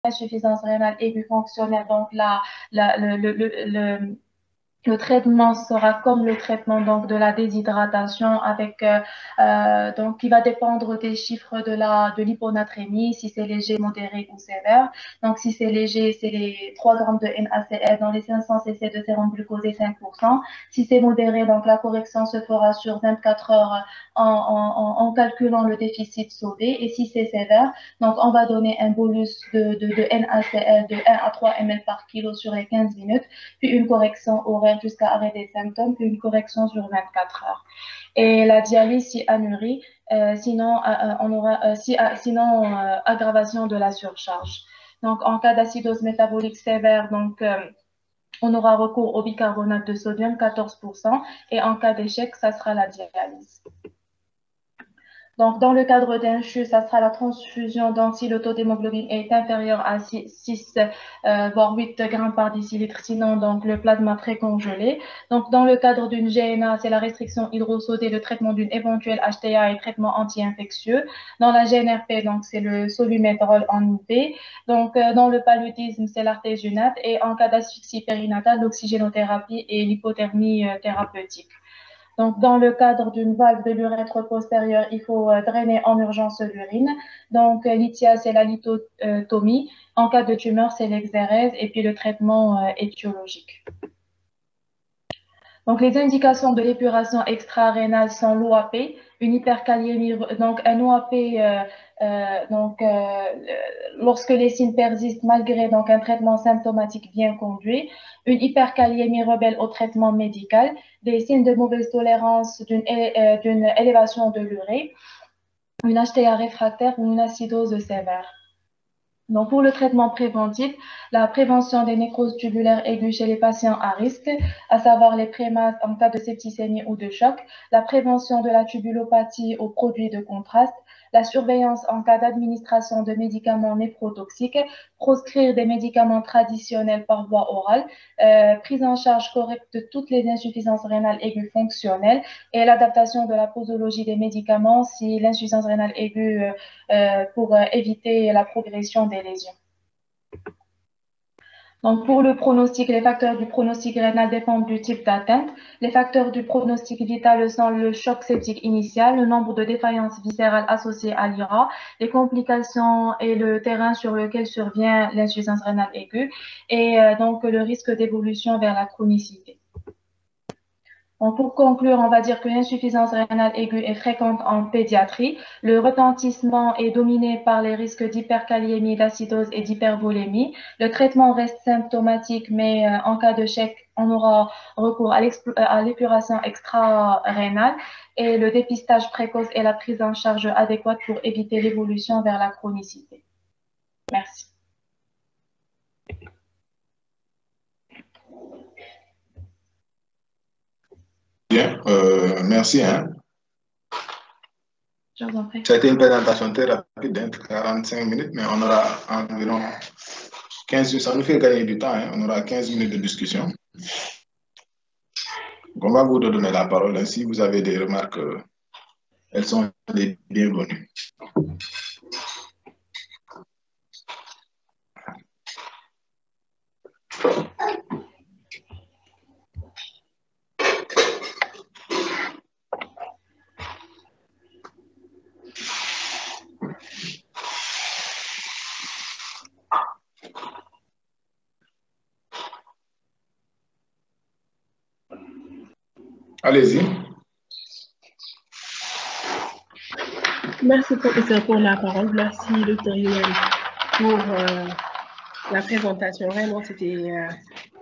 insuffisance rénale aiguë fonctionnelle, donc la- le, le, le, le- le traitement sera comme le traitement donc de la déshydratation avec donc qui va dépendre des chiffres de l'hyponatrémie, si c'est léger, modéré ou sévère. Donc si c'est léger, c'est les 3 grammes de NaCl dans les 500 cc de sérum glucosé 5%. Si c'est modéré, donc la correction se fera sur 24 heures en calculant le déficit sauvé. Et si c'est sévère, donc on va donner un bolus de NaCl de 1 à 3 ml par kilo sur les 15 minutes, puis une correction horaire jusqu'à arrêt des symptômes, puis une correction sur 24 heures. Et la dialyse si anurie, sinon on aura sinon aggravation de la surcharge. Donc en cas d'acidose métabolique sévère, donc on aura recours au bicarbonate de sodium 14% et en cas d'échec, ça sera la dialyse. Donc, dans le cadre d'un CHU, ça sera la transfusion. Donc, si le taux d'hémoglobine est inférieur à 6 voire 8 grammes par décilitre, sinon, donc, le plasma précongelé. Donc, dans le cadre d'une GNA, c'est la restriction hydrosodée, le traitement d'une éventuelle HTA et traitement anti-infectieux. Dans la GNRP, donc, c'est le solumétrol en IV. Donc, dans le paludisme, c'est l'artésunate. Et en cas d'asphyxie périnatale, l'oxygénothérapie et l'hypothermie thérapeutique. Donc, dans le cadre d'une valve de l'urètre postérieur, il faut drainer en urgence l'urine. Donc, l'ITIA, c'est la lithotomie. En cas de tumeur, c'est l'exérèse et puis le traitement étiologique. Donc, les indications de l'épuration extra-rénale sont l'OAP, une hyperkaliémie, donc un OAP, lorsque les signes persistent malgré donc un traitement symptomatique bien conduit, une hyperkaliémie rebelle au traitement médical, des signes de mauvaise tolérance d'une élévation de l'urée, une HTA réfractaire ou une acidose sévère. Donc, pour le traitement préventif, la prévention des nécroses tubulaires aiguës chez les patients à risque, à savoir les prémas en cas de septicémie ou de choc, la prévention de la tubulopathie aux produits de contraste, la surveillance en cas d'administration de médicaments néphrotoxiques, proscrire des médicaments traditionnels par voie orale, prise en charge correcte de toutes les insuffisances rénales aiguës fonctionnelles et l'adaptation de la posologie des médicaments si l'insuffisance rénale aiguë pour éviter la progression des lésions. Donc, pour le pronostic, les facteurs du pronostic rénal dépendent du type d'atteinte. Les facteurs du pronostic vital sont le choc septique initial, le nombre de défaillances viscérales associées à l'IRA, les complications et le terrain sur lequel survient l'insuffisance rénale aiguë, et donc le risque d'évolution vers la chronicité. Donc, pour conclure, on va dire que l'insuffisance rénale aiguë est fréquente en pédiatrie. Le retentissement est dominé par les risques d'hyperkaliémie, d'acidose et d'hypervolémie. Le traitement reste symptomatique, mais en cas de chèque, on aura recours à l'épuration extra-rénale et le dépistage précoce et la prise en charge adéquate pour éviter l'évolution vers la chronicité. Merci. Bien, merci. Hein. Je vous en prie. Ça a été une présentation très rapide, 45 minutes, mais on aura environ 15 minutes. Ça nous fait gagner du temps. Hein. On aura 15 minutes de discussion. On va vous donner la parole. Hein. Si vous avez des remarques, elles sont les bienvenues. Allez-y. Merci, professeur, pour la parole. Merci, docteur Yoann, pour la présentation. Vraiment, c'était une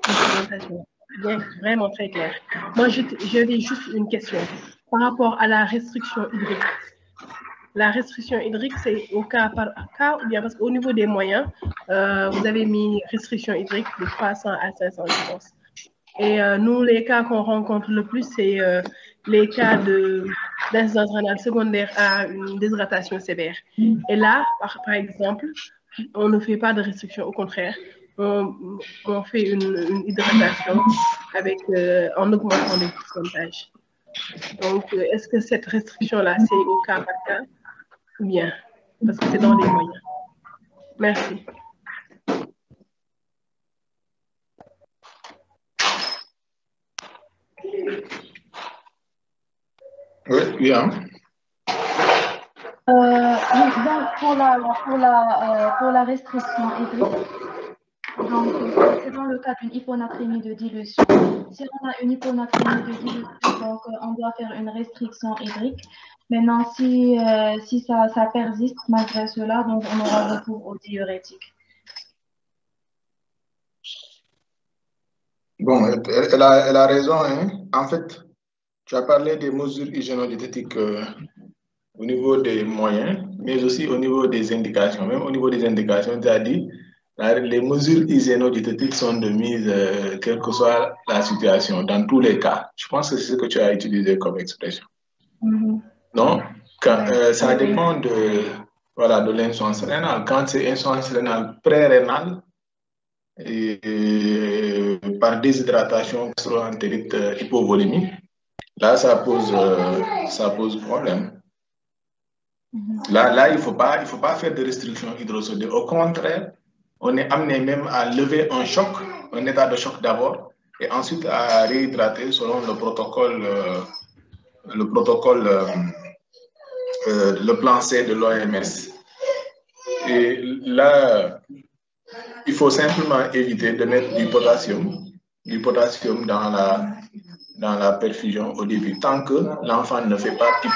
présentation bien, vraiment très claire. Moi, j'avais juste une question par rapport à la restriction hydrique. La restriction hydrique, c'est au cas par cas ou bien parce qu'au niveau des moyens, vous avez mis restriction hydrique de 300 à 500, je pense. Et nous, les cas qu'on rencontre le plus, c'est les cas d'insuffisance rénale secondaire à une déshydratation sévère. Et là, par exemple, on ne fait pas de restriction, au contraire, on fait une hydratation avec, en augmentant les pourcentages. Donc, est-ce que cette restriction-là, c'est au cas par cas ou bien parce que c'est dans les moyens? Merci. Oui, oui, hein. Oui, donc pour la restriction hydrique, donc c'est dans le cas d'une hyponatrémie de dilution. Si on a une hyponatrémie de dilution, donc on doit faire une restriction hydrique. Maintenant, si ça persiste malgré cela, donc on aura recours aux diurétiques. Bon, elle a raison, hein. En fait, tu as parlé des mesures hygiéno-diététiques au niveau des moyens, mais aussi au niveau des indications. Même au niveau des indications, tu as dit les mesures hygiéno-diététiques sont de mise, quelle que soit la situation, dans tous les cas. Je pense que c'est ce que tu as utilisé comme expression. Non? Ça dépend voilà, de l'insuffisance rénale. Quand c'est insuffisance rénale pré-rénale, et par déshydratation gastro-entérite hypovolémie, là, ça pose problème. Là, il faut pas faire de restriction hydrosodique. Au contraire, on est amené même à lever un choc, un état de choc d'abord, et ensuite à réhydrater selon le protocole, le plan C de l'OMS. Et là, il faut simplement éviter de mettre du potassium dans la perfusion au début, tant que l'enfant ne fait pas pipi.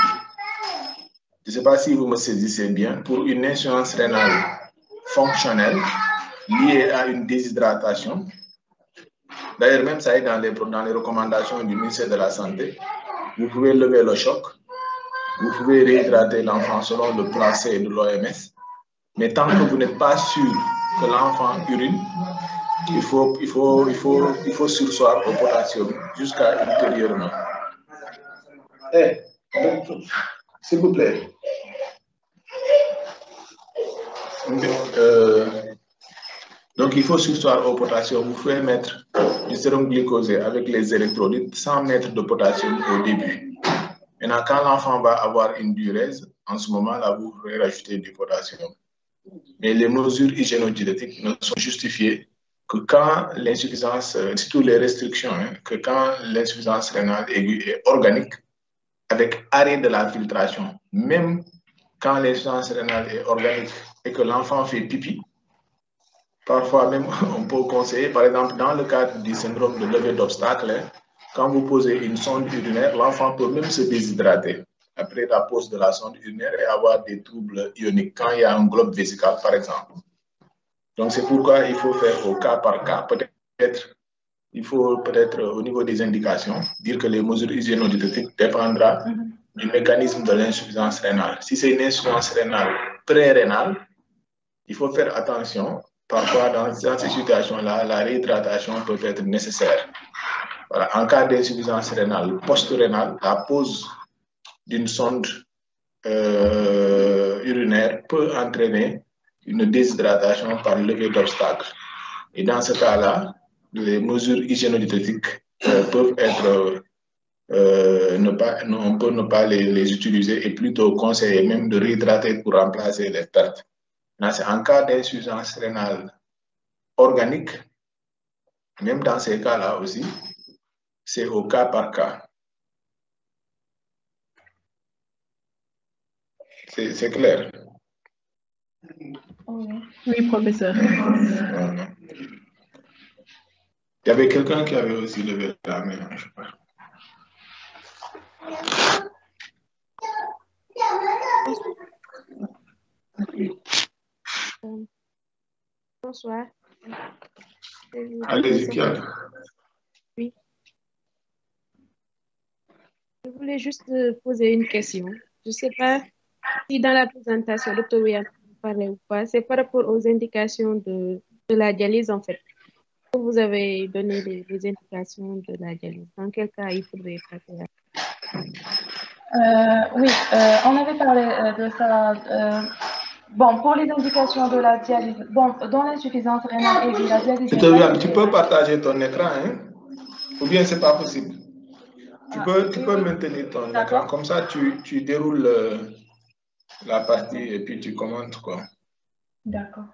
Je ne sais pas si vous me saisissez bien. Pour une insuffisance rénale fonctionnelle liée à une déshydratation, d'ailleurs même ça est dans les recommandations du ministère de la Santé, vous pouvez lever le choc, vous pouvez réhydrater l'enfant selon le plan C de l'OMS, mais tant que vous n'êtes pas sûr que l'enfant urine, il faut surseoir au potassium jusqu'à ultérieurement. S'il vous plaît. Donc, il faut surseoir au potassium. Vous pouvez mettre du sérum glycosé avec les électrolytes sans mettre de potassium au début. Maintenant, quand l'enfant va avoir une diurèse, en ce moment-là, vous pouvez rajouter du potassium. Mais les mesures hygiéno-diététiques ne sont justifiées que quand l'insuffisance, surtout les restrictions, que quand l'insuffisance rénale aiguë est organique, avec arrêt de la filtration, même quand l'insuffisance rénale est organique et que l'enfant fait pipi, parfois même on peut conseiller, par exemple, dans le cadre du syndrome de levée d'obstacle, quand vous posez une sonde urinaire, l'enfant peut même se déshydrater après la pose de la sonde urinaire et avoir des troubles ioniques quand il y a un globe vésical, par exemple. Donc, c'est pourquoi il faut faire au cas par cas. Il faut peut-être, au niveau des indications, dire que les mesures hygiéno-diététiques dépendra du mécanisme de l'insuffisance rénale. Si c'est une insuffisance rénale pré-rénale, il faut faire attention. Parfois, dans ces situations-là, la réhydratation peut être nécessaire. Voilà. En cas d'insuffisance rénale post-rénale, la pose d'une sonde urinaire peut entraîner une déshydratation par levée d'obstacles. Et dans ce cas-là, les mesures hygiéno-diététiques peuvent être, on peut ne pas les utiliser et plutôt conseiller même de réhydrater pour remplacer les pertes. C'est en cas d'insuffisance rénale organique, même dans ces cas-là aussi, c'est au cas par cas. C'est clair? Oui, professeur. Il y avait quelqu'un qui avait aussi levé la main, je crois. Bonsoir. Allez-y, Kian. Oui. Je voulais juste poser une question. Je ne sais pas si dans la présentation, docteur William parlait ou pas. C'est par rapport aux indications de la dialyse, en fait. Vous avez donné les indications de la dialyse. Dans quel cas il faudrait passer à... Oui, on avait parlé de ça. Bon, pour les indications de la dialyse, bon, dans l'insuffisance rénale aiguë, la dialyse. Tu peux partager ton écran, hein? Ou bien c'est pas possible? Tu peux maintenir ton écran, comme ça tu déroules la partie et puis tu commentes, quoi. D'accord.